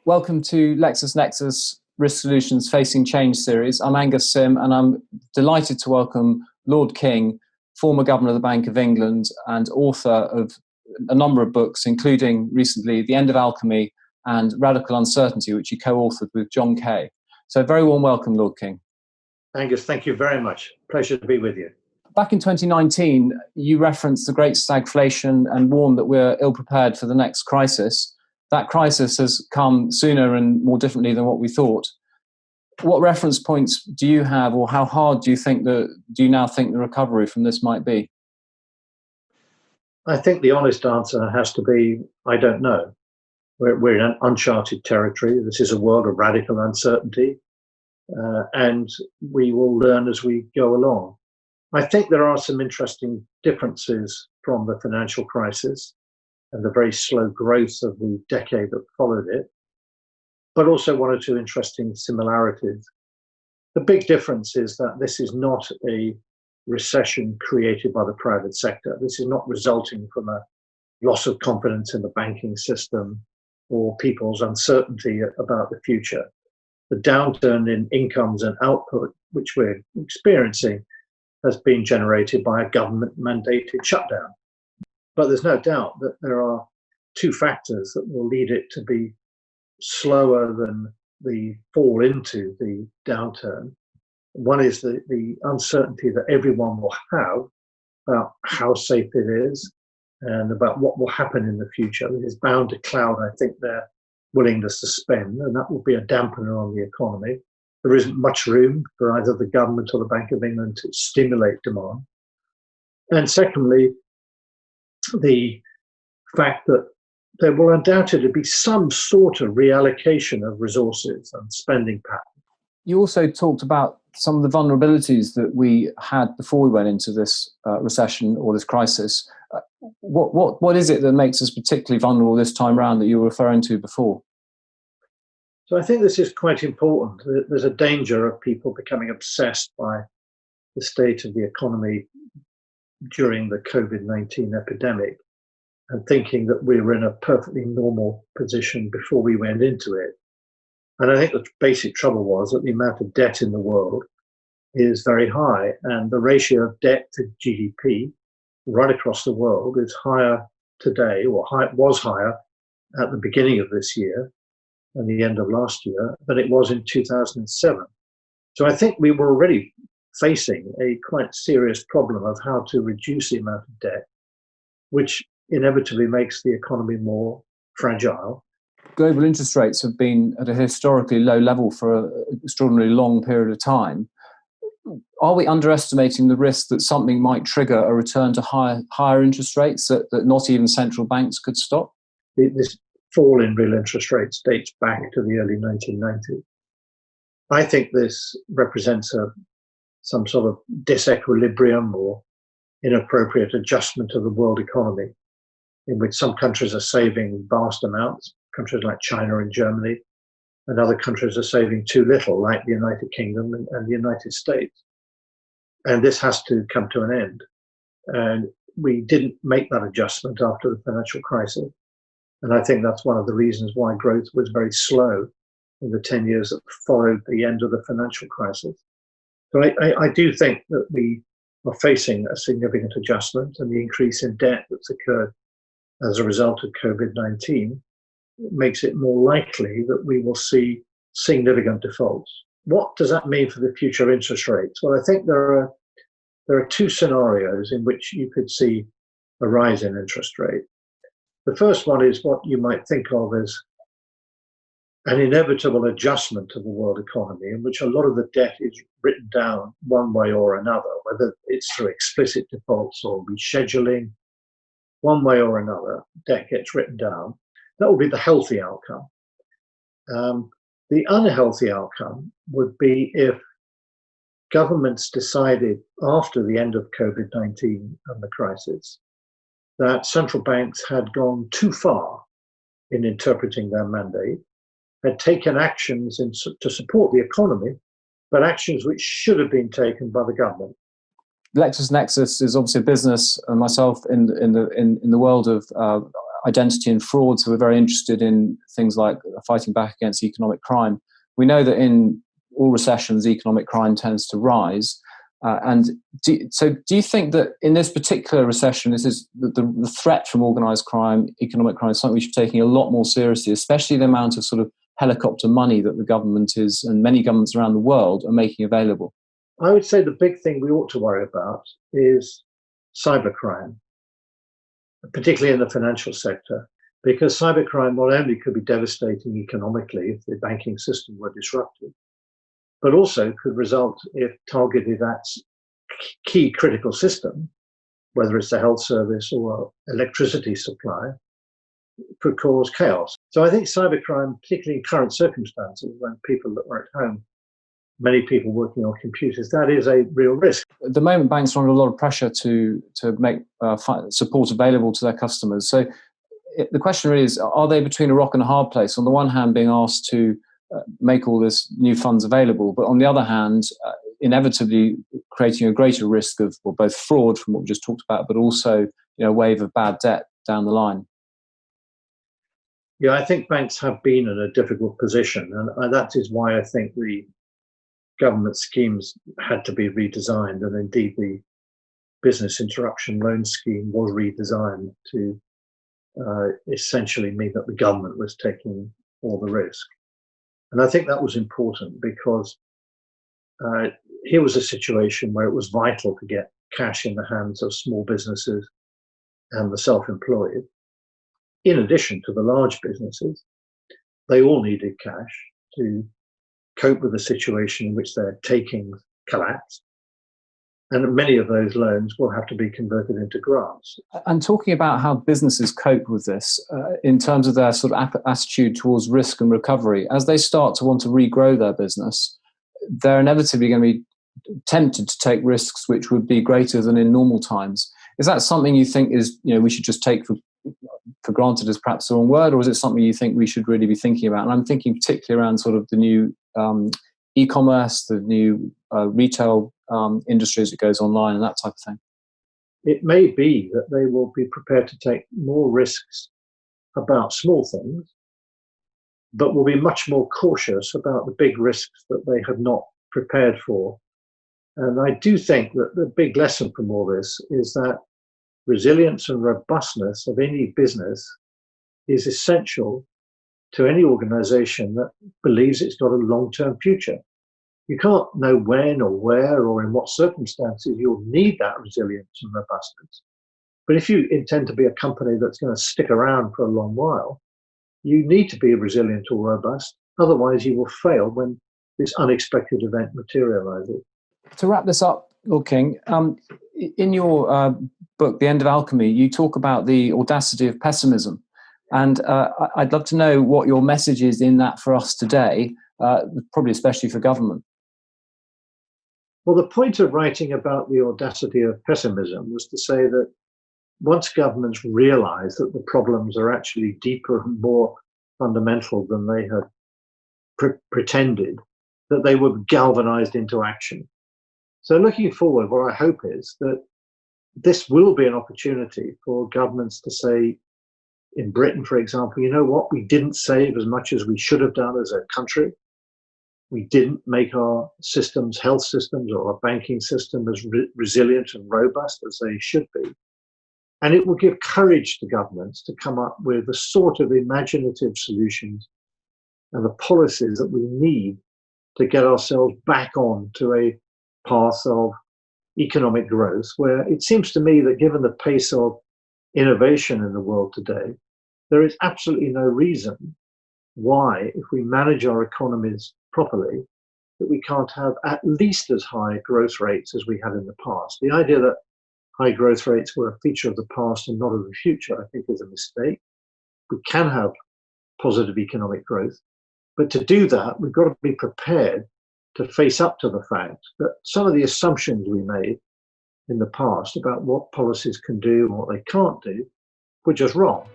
Welcome to LexisNexis Risk Solutions Facing Change series. I'm Angus Sim, and I'm delighted to welcome Lord King, former Governor of the Bank of England and author of a number of books, including recently The End of Alchemy and Radical Uncertainty, which he co-authored with John Kay. So very warm welcome, Lord King. Angus, thank you very much. Pleasure to be with you. Back in 2019, you referenced the great stagflation and warned that we're ill-prepared for the next crisis. That crisis has come sooner and more differently than what we thought. What reference points do you have, or how hard do you now think the recovery from this might be? I think the honest answer has to be, I don't know. We're in uncharted territory. This is a world of radical uncertainty, and we will learn as we go along. I think there are some interesting differences from the financial crisis and the very slow growth of the decade that followed it, but also one or two interesting similarities. The big difference is that this is not a recession created by the private sector. This is not resulting from a loss of confidence in the banking system or people's uncertainty about the future. The downturn in incomes and output, which we're experiencing, has been generated by a government-mandated shutdown. But there's no doubt that there are two factors that will lead it to be slower than the fall into the downturn. One is the uncertainty that everyone will have about how safe it is and about what will happen in the future. It is bound to cloud, I think, their willingness to spend, and that will be a dampener on the economy. There isn't much room for either the government or the Bank of England to stimulate demand. And secondly, the fact that there will undoubtedly be some sort of reallocation of resources and spending patterns. You also talked about some of the vulnerabilities that we had before we went into this recession or this crisis. What is it that makes us particularly vulnerable this time around that you were referring to before? So I think this is quite important. There's a danger of people becoming obsessed by the state of the economy during the COVID-19 epidemic and thinking that we were in a perfectly normal position before we went into it. And I think the basic trouble was that the amount of debt in the world is very high, and the ratio of debt to GDP right across the world is higher today, or was higher at the beginning of this year and the end of last year than it was in 2007. So I think we were already facing a quite serious problem of how to reduce the amount of debt, which inevitably makes the economy more fragile. Global interest rates have been at a historically low level for an extraordinarily long period of time. Are we underestimating the risk that something might trigger a return to higher interest rates that not even central banks could stop? This fall in real interest rates dates back to the early 1990s. I think this represents some sort of disequilibrium or inappropriate adjustment of the world economy, in which some countries are saving vast amounts, countries like China and Germany, and other countries are saving too little, like the United Kingdom and the United States. And this has to come to an end. And we didn't make that adjustment after the financial crisis. And I think that's one of the reasons why growth was very slow in the 10 years that followed the end of the financial crisis. So I do think that we are facing a significant adjustment, and the increase in debt that's occurred as a result of COVID-19 makes it more likely that we will see significant defaults. What does that mean for the future interest rates? Well, I think there are two scenarios in which you could see a rise in interest rate. The first one is what you might think of as an inevitable adjustment of the world economy, in which a lot of the debt is written down one way or another, whether it's through explicit defaults or rescheduling. One way or another, debt gets written down. That would be the healthy outcome. The unhealthy outcome would be if governments decided after the end of COVID-19 and the crisis that central banks had gone too far in interpreting their mandate, had taken actions to support the economy, but actions which should have been taken by the government. LexisNexis is obviously a business, and myself in the world of identity and fraud, so we're very interested in things like fighting back against economic crime. We know that in all recessions, economic crime tends to rise. Do you think that in this particular recession, this is the threat from organised crime, economic crime, is something we should be taking a lot more seriously, especially the amount of sort of helicopter money that the government is, and many governments around the world are making available? I would say the big thing we ought to worry about is cybercrime, particularly in the financial sector, because cybercrime not only could be devastating economically if the banking system were disrupted, but also could result, if targeted at key critical system, whether it's the health service or electricity supply, could cause chaos. So I think cybercrime, particularly in current circumstances when people are at home, many people working on computers, that is a real risk. At the moment, banks are under a lot of pressure to make support available to their customers. So the question really is, are they between a rock and a hard place? On the one hand, being asked to make all this new funds available, but on the other hand, inevitably creating a greater risk of both fraud from what we just talked about, but also a wave of bad debt down the line. Yeah, I think banks have been in a difficult position, and that is why I think the government schemes had to be redesigned, and indeed the business interruption loan scheme was redesigned to essentially mean that the government was taking all the risk. And I think that was important because here was a situation where it was vital to get cash in the hands of small businesses and the self-employed. In addition to the large businesses, they all needed cash to cope with the situation in which their takings collapsed. And many of those loans will have to be converted into grants. And talking about how businesses cope with this in terms of their sort of attitude towards risk and recovery, as they start to want to regrow their business, they're inevitably going to be tempted to take risks which would be greater than in normal times. Is that something you think is, we should just take for granted as perhaps the wrong word, or is it something you think we should really be thinking about? And I'm thinking particularly around sort of the new e-commerce, the new retail industry as it goes online and that type of thing. It may be that they will be prepared to take more risks about small things, but will be much more cautious about the big risks that they have not prepared for. And I do think that the big lesson from all this is that resilience and robustness of any business is essential to any organization that believes it's got a long-term future. You can't know when or where or in what circumstances you'll need that resilience and robustness. But if you intend to be a company that's going to stick around for a long while, you need to be resilient or robust. Otherwise, you will fail when this unexpected event materializes. To wrap this up, Lord King, in your book, The End of Alchemy, you talk about the audacity of pessimism. And I'd love to know what your message is in that for us today, probably especially for government. Well, the point of writing about the audacity of pessimism was to say that once governments realize that the problems are actually deeper and more fundamental than they had pretended, that they were galvanized into action. So looking forward, what I hope is that this will be an opportunity for governments to say, in Britain, for example, you know what, we didn't save as much as we should have done as a country. We didn't make our systems, health systems, or our banking system as resilient and robust as they should be. And it will give courage to governments to come up with the sort of imaginative solutions and the policies that we need to get ourselves back on to a path of economic growth, where it seems to me that given the pace of innovation in the world today, there is absolutely no reason why, if we manage our economies properly, that we can't have at least as high growth rates as we had in the past. The idea that high growth rates were a feature of the past and not of the future, I think, is a mistake. We can have positive economic growth, but to do that, we've got to be prepared to face up to the fact that some of the assumptions we made in the past about what policies can do and what they can't do were just wrong.